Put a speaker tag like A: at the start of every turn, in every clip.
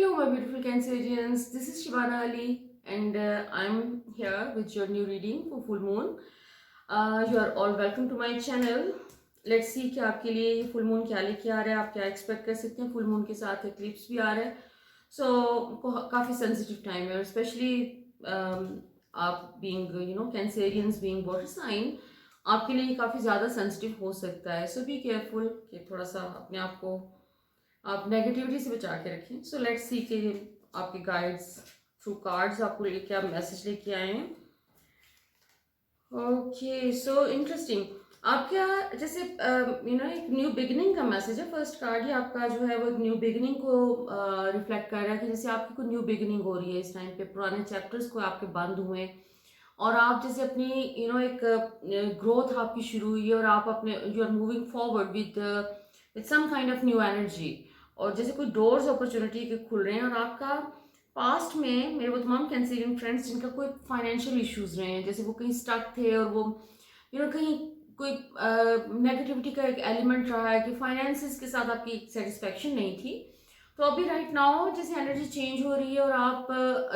A: Hello, my beautiful Cancerians. This is Shivana Ali, and I'm here with your new reading for full moon. You are all welcome to my channel. Let's see कि आपके लिए ये full moon क्या लेके आ रहा है, आप क्या expect कर सकते हैं. Full moon के साथ eclipse भी आ रहा है, so काफ़ी sensitive time है, especially आप being Cancerians being water sign, आपके लिए काफ़ी ज़्यादा sensitive हो सकता है. So be careful कि थोड़ा सा अपने आप को आप नेगेटिविटी से बचा के रखें. सो लेट्स सी कि आपके गाइड्स थ्रू कार्ड्स आपको क्या मैसेज लेके आए हैं. Okay, so interesting. आप क्या जैसे एक न्यू बिगिनिंग का मैसेज है. फर्स्ट कार्ड ही आपका जो है वो एक न्यू बिगिनिंग को रिफ्लेक्ट कर रहा है कि जैसे आपकी कोई न्यू बिगिनिंग हो रही है इस टाइम पे. पुराने चैप्टर्स को आपके बंद हुए और आप जैसे अपनी एक ग्रोथ आपकी शुरू हुई है और आप अपने you are moving forward with some kind of new energy. और जैसे कोई डोर्स अपॉर्चुनिटी के खुल रहे हैं और आपका पास्ट में मेरे वो तमाम कैंसरियन फ्रेंड्स जिनका कोई फाइनेंशियल इश्यूज रहे हैं, जैसे वो कहीं स्टक थे और वो कहीं कोई नेगेटिविटी का एक एलिमेंट रहा है कि फाइनेंसिस के साथ आपकी सेटिस्फेक्शन नहीं थी, तो अभी राइट नाउ जैसे एनर्जी चेंज हो रही है और आप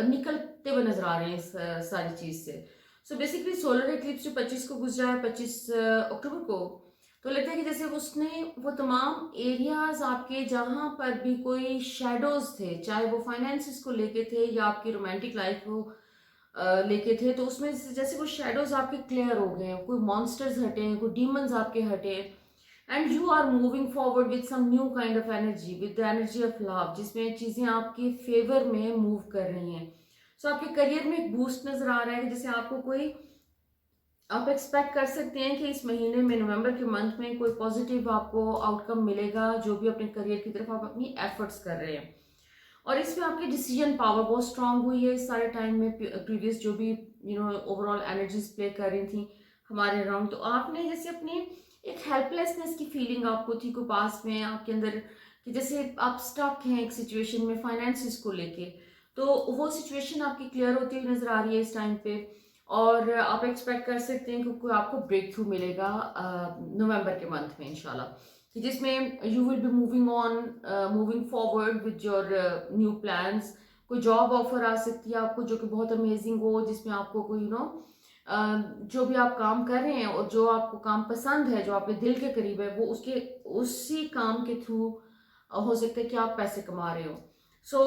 A: निकलते हुए नजर आ रहे हैं इस सारी चीज से. सो बेसिकली सोलर एक्लिप्स जो 25 को गुजरा है, 25 अक्टूबर को, तो लगता है कि जैसे उसने वो तमाम एरियाज आपके जहाँ पर भी कोई शेडोज थे, चाहे वो फाइनेंसिस को लेके थे या आपकी रोमांटिक लाइफ को लेके थे, तो उसमें जैसे वो शेडोज आपके क्लियर हो गए हैं, कोई मॉन्स्टर्स हटे हैं, कोई डीमंस आपके हटे हैं, and you are moving forward with some new kind of energy, with the energy of love, जिसमें चीज़ें आपके फेवर में मूव कर रही हैं. सो आपके करियर में एक बूस्ट नजर आ रहा है कि जैसे आपको कोई आप एक्सपेक्ट कर सकते हैं कि इस महीने में नवंबर के मंथ में कोई पॉजिटिव आपको आउटकम मिलेगा, जो भी अपने करियर की तरफ आप अपनी एफर्ट्स कर रहे हैं. और इसमें आपकी डिसीजन पावर बहुत स्ट्रांग हुई है इस सारे टाइम में. प्रीवियस जो भी ओवरऑल एनर्जीज प्ले कर रही थी हमारे अराउंड, तो आपने जैसे अपनी एक हेल्पलेसनेस की फीलिंग आपको थी कोई पास में आपके अंदर, कि जैसे आप स्टक हैं एक सिचुएशन में फाइनेंसिस को लेके, तो वो सिचुएशन आपकी क्लियर होती हुई नजर आ रही है इस टाइम पे. और आप एक्सपेक्ट कर सकते हैं कि कोई आपको ब्रेक थ्रू मिलेगा नवंबर के मंथ में इंशाल्लाह, कि जिसमें you will be moving on, moving forward with your new plans. कोई जॉब ऑफर आ सकती है आपको जो कि बहुत अमेजिंग हो, जिसमें आपको कोई जो भी आप काम कर रहे हैं और जो आपको काम पसंद है, जो आपके दिल के करीब है, वो उसके उसी काम के थ्रू हो सकता है कि आप पैसे कमा रहे हो. सो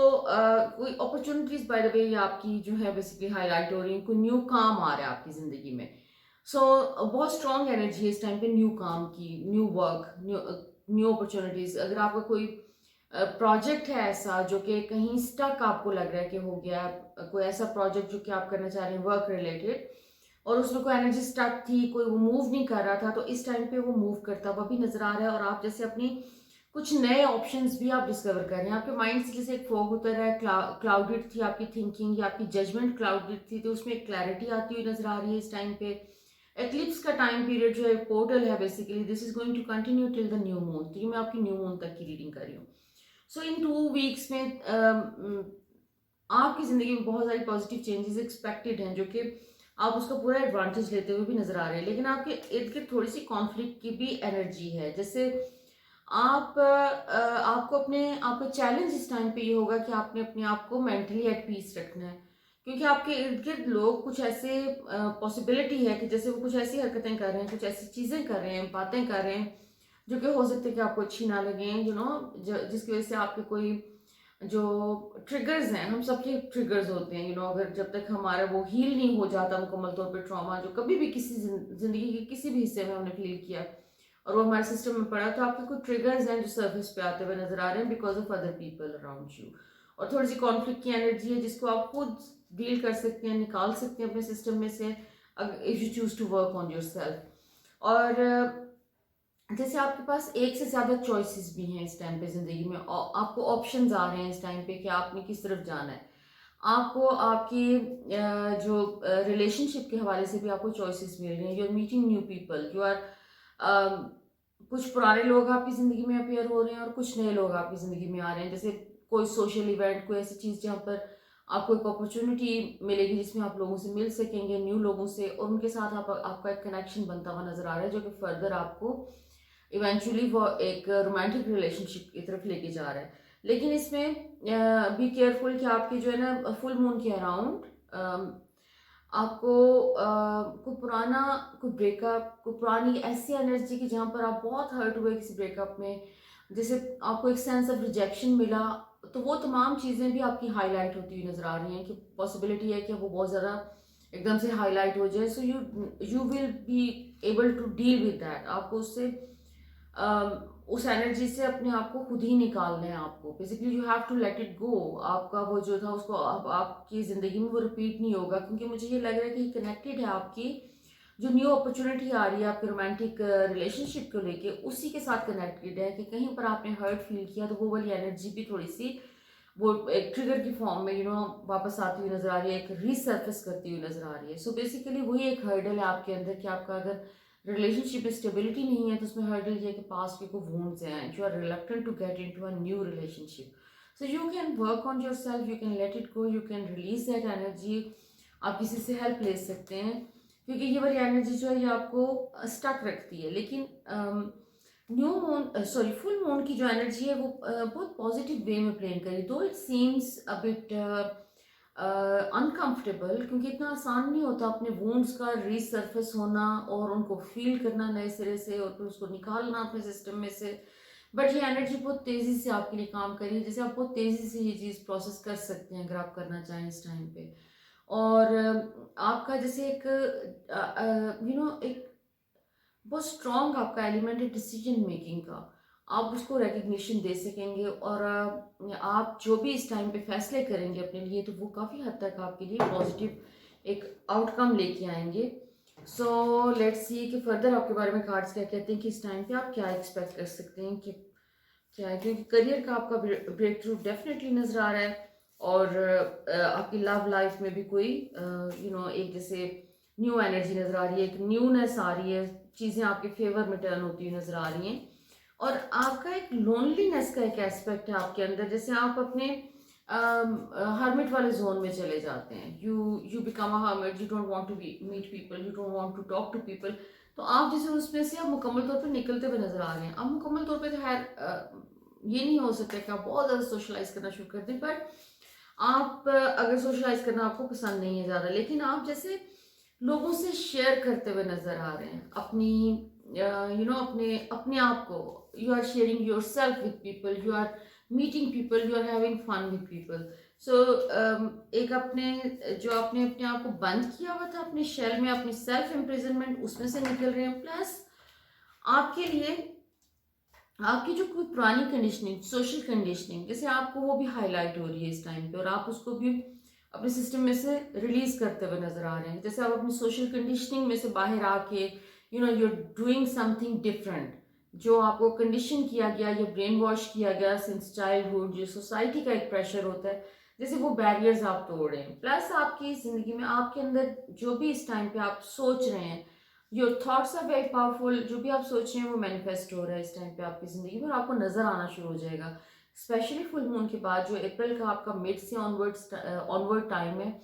A: कोई अपॉर्चुनिटीज बाय द वे आपकी जो है बेसिकली हाईलाइट हो रही है, कोई न्यू काम आ रहा है आपकी जिंदगी में. सो बहुत स्ट्रॉन्ग एनर्जी है इस टाइम पे न्यू काम की, न्यू वर्क, न्यू अपॉर्चुनिटीज. अगर आपका कोई प्रोजेक्ट है ऐसा जो कि कहीं स्टक आपको लग रहा है कि हो गया, कोई ऐसा प्रोजेक्ट जो कि आप करना चाह रहे हैं वर्क रिलेटेड, और उसमें कोई एनर्जी स्टक थी, कोई वो मूव नहीं कर रहा था, तो इस टाइम पे वो मूव करता हुआ भी नजर आ रहा है. और आप जैसे अपनी कुछ नए ऑप्शंस भी आप डिस्कवर कर रहे हैं. आपके माइंड से जैसे एक फॉग उतर रहा है, क्लाउडेड थी आपकी थिंकिंग या आपकी जजमेंट क्लाउडेड थी, तो उसमें एक क्लैरिटी आती हुई नजर आ रही है इस टाइम पे. एक्लिप्स का टाइम पीरियड जो है पोर्टल है, basically this is going to continue till the new moon. तो ये मैं आपकी न्यू मून तक की रीडिंग कर रही हूँ. सो इन 2 वीक्स में आपकी जिंदगी में बहुत सारी पॉजिटिव चेंजेस एक्सपेक्टेड हैं, जो कि आप उसका पूरा एडवांटेज लेते हुए भी नजर आ रहे हैं. लेकिन आपके इर्द गिर्द थोड़ी सी कॉन्फ्लिक्ट की भी एनर्जी है. जैसे आपको अपने आपका चैलेंज इस टाइम पे ये होगा कि आपने अपने आप को मेंटली एट पीस रखना है, क्योंकि आपके इर्द गिर्द लोग कुछ ऐसे पॉसिबिलिटी है कि जैसे वो कुछ ऐसी हरकतें कर रहे हैं, कुछ ऐसी चीज़ें कर रहे हैं, बातें कर रहे हैं, जो कि हो सकता है कि आपको अच्छी ना लगे, जिसकी वजह से आपके कोई जो ट्रिगर्स हैं, हम सबके ट्रिगर्स होते हैं, अगर जब तक हमारा वो हील नहीं हो जाता मुकम्मल तौर पे ट्रॉमा जो कभी भी किसी जिंदगी के किसी भी हिस्से में हमने फील किया और वो हमारे सिस्टम में पड़ा, तो आपके कुछ ट्रिगर्स हैं जो सर्फेस पे आते हुए नजर आ रहे हैं because of other people around you. और थोड़ी सी कॉन्फ्लिक्ट की एनर्जी है जिसको आप खुद डील कर सकते हैं, निकाल सकते हैं अपने सिस्टम में से, if you choose to work on yourself. और जैसे आपके पास एक से ज़्यादा चॉइसेस भी हैं इस टाइम पे ज़िंदगी में, और आपको ऑप्शंस आ रहे हैं इस टाइम पे कि आपने किस तरफ जाना है. आपको आपकी जो रिलेशनशिप के हवाले से भी आपको चॉइसेस मिल रही हैं. You are meeting new people, you are कुछ पुराने लोग आपकी ज़िंदगी में अपेयर हो रहे हैं और कुछ नए लोग आपकी ज़िंदगी में आ रहे हैं. जैसे कोई सोशल इवेंट, कोई ऐसी चीज़ जहाँ पर आपको एक अपॉर्चुनिटी मिलेगी जिसमें आप लोगों से मिल सकेंगे, न्यू लोगों से, और उनके साथ आपका एक कनेक्शन बनता हुआ नजर आ रहा है, जो कि फर्दर आपको इवेंचुअली वो एक रोमांटिक रिलेशनशिप की तरफ लेके जा रहा है. लेकिन इसमें बी केयरफुल कि आपके जो है ना फुल मून के अराउंड आपको कोई पुराना कोई ब्रेकअप, कोई पुरानी ऐसी एनर्जी की जहाँ पर आप बहुत हर्ट हुए किसी ब्रेकअप में, जैसे आपको एक सेंस ऑफ रिजेक्शन मिला, तो वो तमाम चीज़ें भी आपकी हाईलाइट होती हुई नजर आ रही हैं कि पॉसिबिलिटी है कि वो बहुत ज़्यादा एकदम से हाईलाइट हो जाए। So you will be able to deal with that. आपको उससे उस एनर्जी से अपने आप को खुद ही निकालना है। आपको basically you have to let it go. आपका वो जो था उसको अब आपकी ज़िंदगी में वो रिपीट नहीं होगा, क्योंकि मुझे ये लग रहा है कि कनेक्टेड है आपकी जो न्यू अपॉर्चुनिटी आ रही है आपके रोमांटिक रिलेशनशिप को लेके, उसी के साथ कनेक्टेड है कि कहीं पर आपने हर्ट फील किया तो वो वाली एनर्जी भी थोड़ी सी वो एक ट्रिगर की फॉर्म में वापस आती हुई नजर आ रही है, एक रीसर्फेस करती हुई नजर आ रही है। सो बेसिकली वही एक हर्डल है आपके अंदर कि आपका अगर रिलेशनशिप में स्टेबिलिटी नहीं है तो उसमें हर्डल ये कि पास्ट के कोई वुंड्स हैं, you are reluctant to get into a new relationship. So you can work on yourself, you can let it go, you can release that energy. आप किसी से हेल्प ले सकते हैं, क्योंकि ये वाली एनर्जी जो है ये आपको स्टक रखती है। लेकिन new moon sorry full moon की जो एनर्जी है वो बहुत पॉजिटिव वे में प्लेन करी, दो it seems a bit uncomfortable, क्योंकि इतना आसान नहीं होता अपने वुंड्स का रीसर्फेस होना और उनको फील करना नए सिरे से और फिर उसको निकालना अपने सिस्टम में से। बट ये एनर्जी बहुत तेज़ी से आपके लिए काम करी है, जैसे आप बहुत तेज़ी से ये चीज़ प्रोसेस कर सकते हैं अगर आप करना चाहें इस टाइम पे। और आपका जैसे एक एक बहुत स्ट्रॉन्ग आपका एलिमेंट है डिसीजन मेकिंग का, आप उसको रिकग्निशन दे सकेंगे। और आप जो भी इस टाइम पे फैसले करेंगे अपने लिए तो वो काफ़ी हद तक आपके लिए पॉजिटिव एक आउटकम लेके आएंगे। सो लेट्स सी कि फर्दर आपके बारे में कार्ड्स क्या कहते हैं कि इस टाइम पे आप क्या एक्सपेक्ट कर सकते हैं कि क्या है, क्योंकि करियर का आपका ब्रेक थ्रू डेफिनेटली नज़र आ रहा है। और आपकी लव लाइफ में भी कोई एक जैसे न्यू एनर्जी नज़र आ रही है, एक न्यूनेस आ रही है, चीज़ें आपके फेवर में टर्न होती हुई नज़र आ रही हैं। और आपका एक लोनलीनेस का एक एस्पेक्ट है आपके अंदर, जैसे आप अपने हर्मिट वाले जोन में चले जाते हैं, you become a hermit, you don't want to be meet people, you don't want to talk to people. तो आप जैसे उसमें से आप मुकम्मल तौर पे निकलते हुए नजर आ रहे हैं। अब मुकम्मल तौर पे तो खैर ये नहीं हो सकता कि आप बहुत ज़्यादा सोशलाइज करना शुरू कर दें, बट आप अगर सोशलाइज करना आपको पसंद नहीं है ज़्यादा, लेकिन आप जैसे लोगों से शेयर करते हुए नजर आ रहे हैं अपनी अपने अपने आप को, you are sharing yourself with people, you are meeting people, you are having fun with people. So एक अपने जो आपने अपने आप को बंद किया हुआ था अपने शेल में, अपनी सेल्फ इम्प्रिजनमेंट, उसमें से निकल रहे हैं। प्लस आपके लिए आपकी जो कोई पुरानी कंडीशनिंग, सोशल कंडीशनिंग, जैसे आपको वो भी हाईलाइट हो रही है इस टाइम पे और आप उसको भी अपने सिस्टम में से रिलीज करते हुए नजर आ रहे हैं। जैसे आप अपनी सोशल कंडीशनिंग में से बाहर आके यूर डूइंग समथिंग डिफरेंट, जो आपको कंडीशन किया गया या ब्रेन वॉश किया गया सिंस चाइल्डहुड, जो सोसाइटी का एक प्रेशर होता है, जैसे वो बैरियर्स आप तोड़ रहे हैं। प्लस आपकी जिंदगी में आपके अंदर जो भी इस टाइम पे आप सोच रहे हैं, your thoughts are very powerful, जो भी आप सोच रहे हैं वो मैनिफेस्ट हो रहा है इस टाइम पे आपकी ज़िंदगी में और आपको नज़र आना शुरू हो जाएगा। स्पेशली फुल मून के बाद जो अप्रैल का आपका मिड से ऑनवर्ड टाइम है,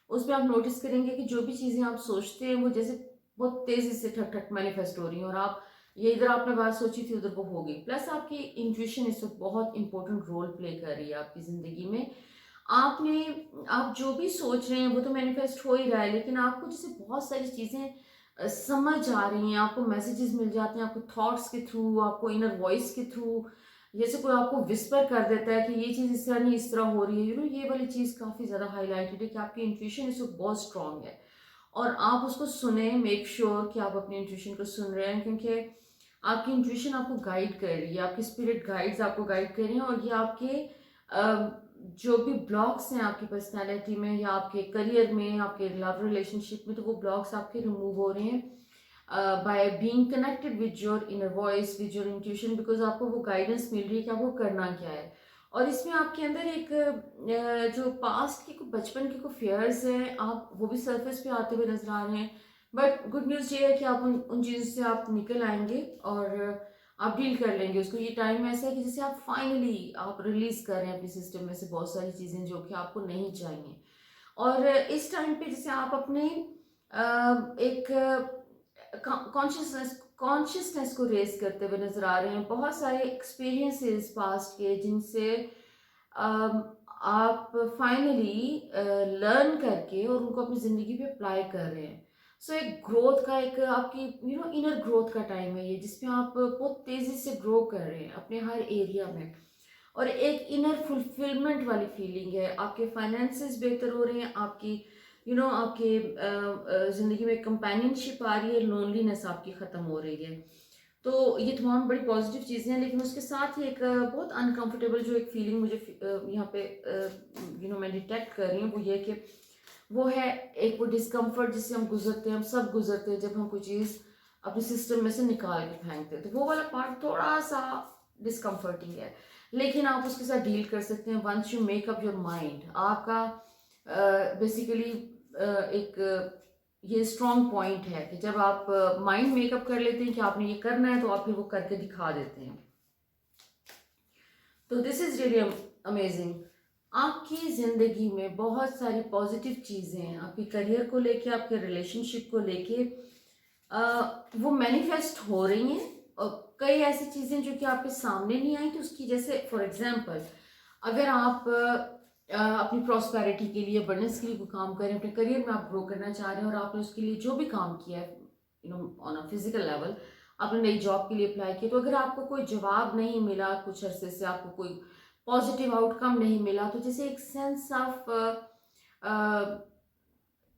A: उसमें आप नोटिस करेंगे कि जो भी चीज़ें आप सोचते हैं वो जैसे बहुत तेज़ी से ठक ठक मैनिफेस्ट हो रही हैं और आप ये इधर आपने बात सोची थी उधर वो होगी। प्लस आपकी इंट्यूशन इस वक्त बहुत इंपॉर्टेंट रोल प्ले कर रही है आपकी ज़िंदगी में। आपने आप जो भी सोच रहे हैं वो तो मैनिफेस्ट हो ही रहा है, लेकिन आपको जैसे बहुत सारी चीज़ें समझ आ रही हैं, आपको मैसेजेस मिल जाते हैं आपको थॉट्स के थ्रू, आपको इनर वॉइस के थ्रू, जैसे कोई आपको विस्पर कर देता है कि ये चीज़ इस तरह नहीं इस तरह हो रही है। ये वाली चीज़ काफ़ी ज़्यादा हाईलाइटेड है कि आपकी इंट्यूशन इस वक्त बहुत स्ट्रांग है और आप उसको सुने। मेक श्योर कि आप अपनी इंट्यूशन को सुन रहे हैं, क्योंकि आपकी इंट्यूशन आपको गाइड कर रही है, आपकी स्पिरिट गाइड्स आपको गाइड कर रही हैं और ये आपके जो भी ब्लॉक्स हैं आपकी पर्सनैलिटी में या आपके करियर में, आपके लव रिलेशनशिप में, तो वो ब्लॉक्स आपके रिमूव हो रहे हैं by being connected with your inner voice, with your intuition, because आपको वो गाइडेंस मिल रही है कि आपको करना क्या है। और इसमें आपके अंदर एक जो पास्ट के कुछ बचपन के कुछ फेयर्स हैं, आप वो भी सरफेस पे आते हुए नजर आ रहे हैं। बट गुड न्यूज़ ये है कि आप उन चीज़ों से आप निकल आएंगे और आप डील कर लेंगे उसको। ये टाइम ऐसा है कि जैसे आप फाइनली आप रिलीज कर रहे हैं अपने सिस्टम में से बहुत सारी चीज़ें जो कि आपको नहीं चाहिए। और इस टाइम पे जैसे आप अपने एक कॉन्शियसनेस को रेज करते हुए नजर आ रहे हैं। बहुत सारे एक्सपीरियंसेस पास्ट के जिनसे आप फाइनली लर्न करके और उनको अपनी ज़िंदगी पे अप्लाई कर रहे हैं। सो एक ग्रोथ का एक आपकी इनर ग्रोथ का टाइम है ये, जिसमें आप बहुत तेज़ी से ग्रो कर रहे हैं अपने हर एरिया में, और एक इनर फुलफिलमेंट वाली फीलिंग है। आपके फाइनेंसेस बेहतर हो रहे हैं, आपकी आपके ज़िंदगी में कंपेनियनशिप आ रही है, लोनलीनेस आपकी ख़त्म हो रही है। तो ये तमाम बड़ी पॉजिटिव चीज़ें हैं, लेकिन उसके साथ ही एक बहुत अनकंफर्टेबल जो एक फीलिंग मुझे यहाँ पे मैं डिटेक्ट कर रही हूँ, वो ये कि वो है एक वो डिस्कम्फर्ट जिससे हम गुजरते हैं, हम सब गुजरते हैं जब हम कोई चीज़ अपने सिस्टम में से निकाल के फेंकते हैं, तो वो वाला पार्ट थोड़ा सा डिस्कम्फर्टिंग है, लेकिन आप उसके साथ डील कर सकते हैं once you make up your mind. आपका बेसिकली एक ये स्ट्रॉन्ग पॉइंट है कि जब आप माइंड मेकअप कर लेते हैं कि आपने ये करना है, तो आप फिर वो करके दिखा देते हैं। तो दिस इज रियली अमेजिंग। आपकी ज़िंदगी में बहुत सारी पॉजिटिव चीज़ें हैं, आपके करियर को लेके, आपके रिलेशनशिप को लेके वो मैनिफेस्ट हो रही हैं। और कई ऐसी चीज़ें जो कि आपके सामने नहीं आई, तो उसकी जैसे फॉर एग्जांपल, अगर आप अपनी प्रॉस्पेरिटी के लिए, अबंडेंस के लिए कोई काम कर रहे हैं, अपने करियर में आप ग्रो करना चाह रहे हैं, और आपने उसके लिए जो भी काम किया है ऑन अ फिजिकल लेवल, आपने नई जॉब के लिए अप्लाई किया, तो अगर आपको कोई जवाब नहीं मिला कुछ अरसे से, आपको कोई पॉजिटिव आउटकम नहीं मिला, तो जैसे एक सेंस ऑफ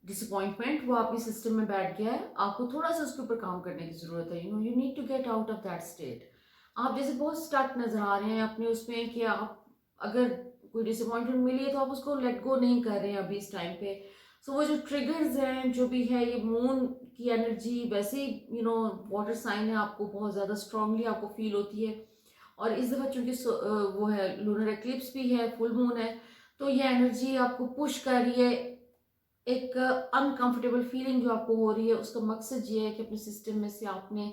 A: डिसअपॉइंटमेंट वो आपके सिस्टम में बैठ गया है। आपको थोड़ा सा उसके ऊपर काम करने की ज़रूरत है। You need to get out of that state. आप जैसे बहुत स्टक नज़र आ रहे हैं अपने उसमें कि आप अगर कोई डिसअपॉइंटमेंट मिली है तो आप उसको लेट गो नहीं कर रहे हैं अभी इस टाइम पे। सो वो जो ट्रिगर्स हैं, जो भी है, ये मून की एनर्जी, वैसे ही वाटर साइन है, आपको बहुत ज़्यादा स्ट्रांगली आपको फील होती है। और इस दफ़ा चूंकि वो है लूनर एक्लिप्स भी है, फुल मून है, तो ये एनर्जी आपको पुश कर रही है। एक अनकंफर्टेबल फीलिंग जो आपको हो रही है, उसका मकसद ये है कि अपने सिस्टम में से आपने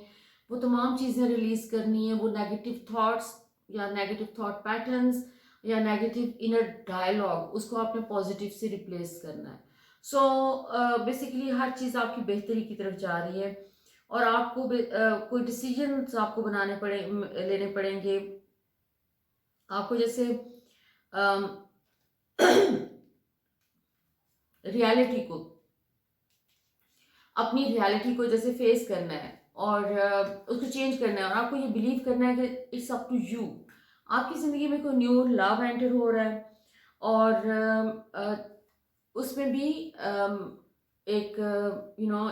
A: वो तमाम चीज़ें रिलीज करनी है, वो नेगेटिव थॉट्स या नेगेटिव थॉट पैटर्न्स या नेगेटिव इनर डायलॉग, उसको आपने पॉजिटिव से रिप्लेस करना है। सो बेसिकली हर चीज़ आपकी बेहतरी की तरफ जा रही है, और आपको कोई डिसीजंस आपको लेने पड़ेंगे। आपको जैसे रियलिटी को अपनी रियलिटी को जैसे फेस करना है, और उसको चेंज करना है, और आपको ये बिलीव करना है कि इट्स अप टू यू। आपकी ज़िंदगी में कोई न्यू लव एंटर हो रहा है, और उसमें भी एक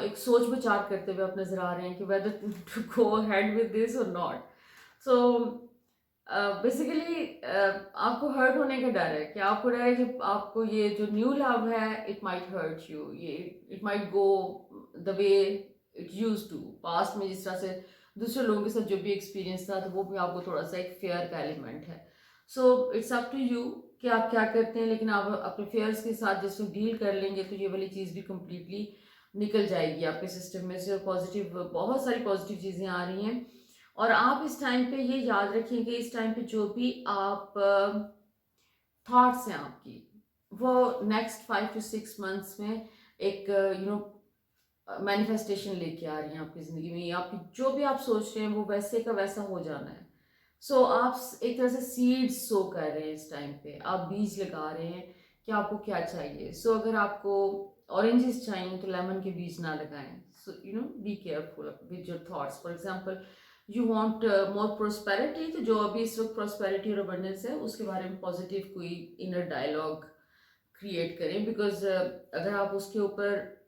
A: एक सोच विचार करते हुए आप नज़र आ रहे हैं कि whether to go ahead with this or not. So basically आपको हर्ट होने का डर है, कि आपको डर है कि आपको ये जो न्यू लव है, इट माइट हर्ट यू, ये it might go the way it used to. Past में जिस तरह से दूसरे लोगों के साथ जो भी एक्सपीरियंस था, तो वो भी आपको थोड़ा सा एक फेयर का एलिमेंट है। So it's up to you कि आप क्या करते हैं, लेकिन आप अपने फेयर्स के साथ जैसे डील कर लेंगे, तो ये वाली चीज़ भी कम्प्लीटली निकल जाएगी आपके सिस्टम में से, और पॉजिटिव, बहुत सारी पॉजिटिव चीज़ें आ रही हैं। और आप इस टाइम पे ये याद रखें कि इस टाइम पे जो भी आप थॉट्स हैं आपकी, वो नेक्स्ट 5 to 6 मंथ्स में एक मैनिफेस्टेशन लेके आ रही हैं आपकी ज़िंदगी में। आपकी जो भी आप सोच रहे हैं, वो वैसे का वैसा हो जाना है। सो आप एक तरह से सीड्स सो कर रहे हैं, इस टाइम पे आप बीज लगा रहे हैं कि आपको क्या चाहिए। सो अगर आपको ऑरेंजेस चाहिए, तो लेमन के बीज ना लगाएं। So be careful with your thoughts. For example, you want more prosperity, तो जो अभी इस वक्त प्रोस्पेरिटी और अबंडेंस है, उसके बारे में पॉजिटिव कोई इनर डायलॉग क्रिएट करें, बिकॉज अगर आप उसके ऊपर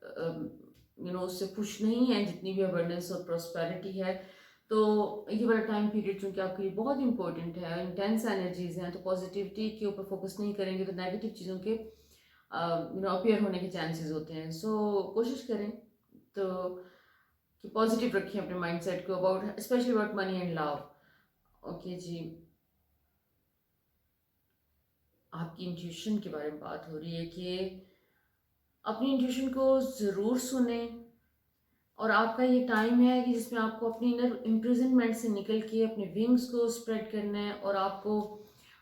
A: उससे खुश नहीं है, जितनी भी अबंडेंस और प्रोस्पेरिटी है, तो ये वाला टाइम पीरियड चूंकि आपके लिए बहुत इंपॉर्टेंट है, इंटेंस एनर्जीज हैं, तो पॉजिटिविटी के ऊपर फोकस नहीं करेंगे, तो नेगेटिव चीज़ों के अपीयर होने के चांसेस होते हैं। सो कोशिश करें तो कि पॉजिटिव रखें अपने माइंडसेट को, about specially about money and love. Okay जी, आपकी इंट्यूशन के बारे में बात हो रही है कि अपनी इंट्यूशन को ज़रूर सुने, और आपका ये टाइम है कि जिसमें आपको अपनी इनर इम्प्रिजनमेंट से निकल के अपने विंग्स को स्प्रेड करना है, और आपको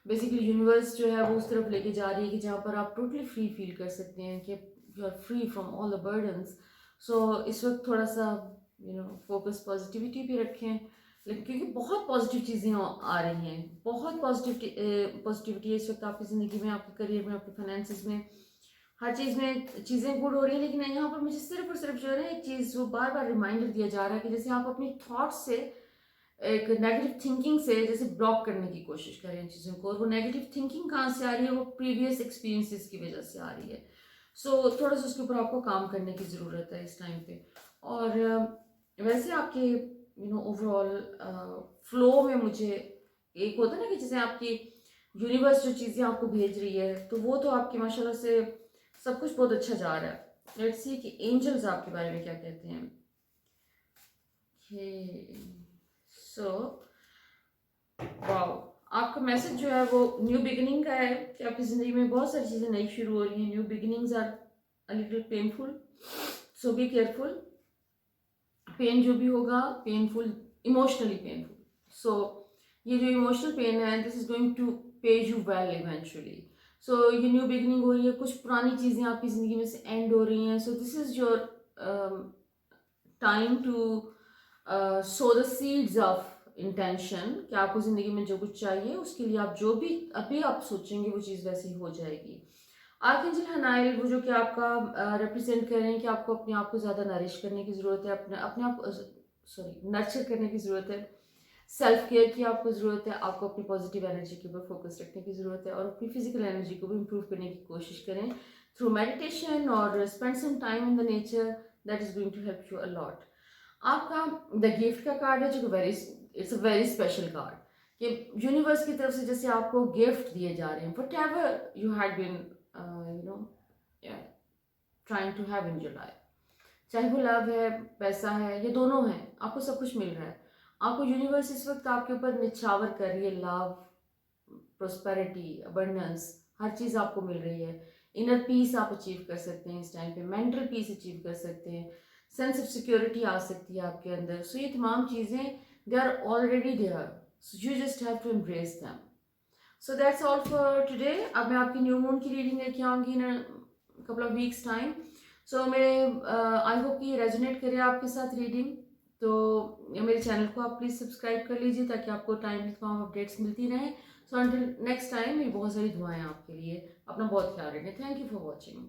A: बेसिकली यूनिवर्स जो है वो उस तरफ लेके जा रही है कि जहाँ पर आप टोटली फ्री फील कर सकते हैं, कि you are free from all the burdens. So इस वक्त थोड़ा सा फोकस पॉजिटिविटी भी रखें, लेकिन क्योंकि बहुत पॉजिटिव चीज़ें आ रही हैं, बहुत पॉजिटिविटी है इस वक्त आपकी ज़िंदगी में, आपके करियर में, आपके फाइनेंसिस में, हर चीज़ में चीज़ें गुड हो रही हैं। लेकिन यहाँ पर मुझे सिर्फ और सिर्फ जो है ना एक चीज़ वो बार बार रिमाइंडर दिया जा रहा है कि जैसे आप अपनी थॉट्स से, एक नेगेटिव थिंकिंग से जैसे ब्लॉक करने की कोशिश करें इन चीज़ों को। और वो नेगेटिव थिंकिंग कहाँ से आ रही है, वो प्रीवियस एक्सपीरियंसेस की वजह से आ रही है। सो थोड़ा सा उसके ऊपर आपको काम करने की ज़रूरत है इस टाइम पे। और वैसे आपके ओवरऑल फ्लो में मुझे एक होता है ना कि जैसे आपकी यूनिवर्स जो चीज़ें आपको भेज रही है, तो वो तो आपकी माशाल्लाह से सब कुछ बहुत अच्छा जा रहा है। लेट्स सी कि एंजल्स आपके बारे में क्या कहते हैं। सो वाओ, आपका मैसेज जो है वो न्यू बिगिनिंग का है कि आपकी ज़िंदगी में बहुत सारी चीज़ें नई शुरू हो रही हैं। New beginnings are a little painful, so be careful. Pain जो भी होगा पेनफुल, इमोशनली पेनफुल। सो ये जो इमोशनल पेन है, this is going to pay you well eventually. So ये न्यू बिगिनिंग हो रही है, कुछ पुरानी चीज़ें आपकी ज़िंदगी में से एंड हो रही हैं। So this is your time to sow the seeds of intention कि आपको ज़िंदगी में जो कुछ चाहिए उसके लिए आप जो भी अभी आप सोचेंगे वो चीज़ वैसे ही हो जाएगी। आर्कएंजल हनाइल वो जो कि आपका रिप्रेजेंट कर रहे हैं कि आपको अपने आप को ज़्यादा नरिश करने की ज़रूरत है, अपने अपने आप सॉरी नर्चर करने की ज़रूरत है, सेल्फ केयर की आपको ज़रूरत है, आपको अपनी पॉजिटिव एनर्जी के ऊपर फोकस रखने की ज़रूरत है और अपनी फिजिकल एनर्जी को भी इम्प्रूव करने की कोशिश करें थ्रू मेडिटेशन और spend some time in the nature. That is going to help you a lot. आपका द गिफ्ट का कार्ड है जो very, it's a very special card कि यूनिवर्स की तरफ से जैसे आपको गिफ्ट दिए जा रहे हैं, whatever you had been you know trying to have in your life, चाहे वो लव है, पैसा है, ये दोनों है, आपको सब कुछ मिल रहा है। आपको यूनिवर्स इस वक्त आपके ऊपर निछावर कर रही है, लव, प्रोस्पेरिटी, अबंडेंस, हर चीज़ आपको मिल रही है। इनर पीस आप अचीव कर सकते हैं इस टाइम पे, मेंटल पीस अचीव कर सकते हैं, सेंस ऑफ सिक्योरिटी आ सकती है आपके अंदर। सो ये तमाम चीज़ें they are already there, so you just have to embrace them. So that's all for today. अब मैं आपकी न्यू मून की रीडिंग लेके आऊँगी in couple of weeks time. So मेरे आई होप कि रेजोनेट करे आपके साथ रीडिंग। तो मेरे चैनल को आप प्लीज़ सब्सक्राइब कर लीजिए ताकि आपको टाइमली तमाम अपडेट्स मिलती रहें। सो अंटिल नेक्स्ट टाइम, मेरी बहुत सारी दुआएं आपके लिए। अपना बहुत ख्याल रखें। Thank you for watching.